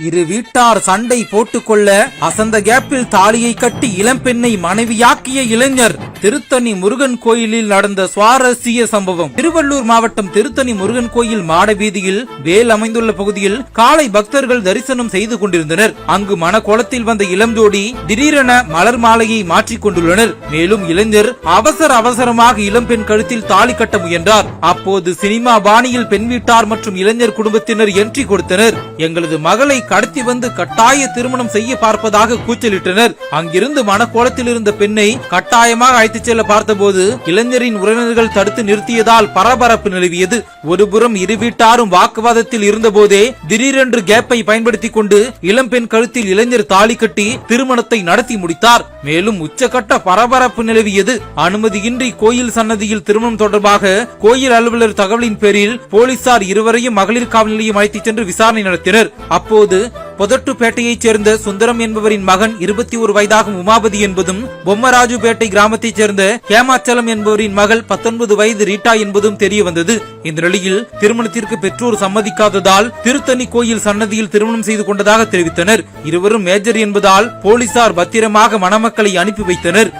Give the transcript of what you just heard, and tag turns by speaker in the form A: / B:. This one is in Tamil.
A: இரு வீட்டார் சண்டை போட்டுக்கொள்ள அசந்த கேப்பில் தாலியை கட்டி இளம்பெண்ணை மனைவியாக்கிய இளைஞர். திருத்தணி முருகன் கோயிலில் நடந்த சுவாரஸ்ய சம்பவம். திருவள்ளூர் மாவட்டம் திருத்தணி முருகன் கோயில் மாட வீதியில் வேல் அமைந்துள்ள பகுதியில் காலை பக்தர்கள் தரிசனம் செய்து கொண்டிருந்தனர். அங்கு மணக்கோலத்தில் வந்த இளம் ஜோடி திடீரென மலர் மாலையை மாற்றிக் கொண்டுள்ளனர். மேலும் இளைஞர் அவசரமாக இளம்பெண் கழுத்தில் தாலி கட்ட முயன்றார். அப்போது சினிமா பாணியில் பெண் வீட்டார் மற்றும் இளைஞர் குடும்பத்தினர் என்ட்ரி கொடுத்தனர். எங்களது மகளை கடத்தி வந்து கட்டாய திருமணம் செய்ய பார்ப்பதாக கூச்சலிட்டனர். அங்கிருந்து மணக்கோலத்தில் இருந்த பெண்ணை கட்டாயமாக அழைத்துச் செல்ல பார்த்தபோது இளைஞரின் உறவினர்கள் தடுத்து நிறுத்தியதால் பரபரப்பு நிலவியது. ஒருபுறம் இரு வீட்டாரும் வாக்குவாதத்தில் இருந்தபோதே திடீரென்று கேப்பை பயன்படுத்திக் கொண்டு இளம்பெண் கழுத்தில் இளைஞர் தாலி கட்டி திருமணத்தை நடத்தி முடித்தார். மேலும் உச்சகட்ட பரபரப்பு நிலவியது. அனுமதியின்றி கோயில் சன்னதியில் திருமணம் தொடர்பாக கோயில் அலுவலர் தகவலின் பேரில் போலீசார் இருவரையும் மகளிர் காவல் நிலையம் அழைத்துச் சென்று விசாரணை நடத்தினர். அப்போது பொதட்டுப்பேட்டையைச் சேர்ந்த சுந்தரம் என்பவரின் மகன் 21 வயதாகும் உமாபதி என்பதும், பொம்மராஜுபேட்டை கிராமத்தைச் சேர்ந்த ஹேமாச்சலம் என்பவரின் மகள் 19 வயது ரீட்டா என்பதும் தெரிய வந்தது. இந்த நிலையில் திருமணத்திற்கு பெற்றோர் சம்மதிக்காததால் திருத்தணி கோயில் சன்னதியில் திருமணம் செய்து கொண்டதாக தெரிவித்தனர். இருவரும் மேஜர் என்பதால் போலீசார் பத்திரமாக மணமக்களை அனுப்பி வைத்தனர்.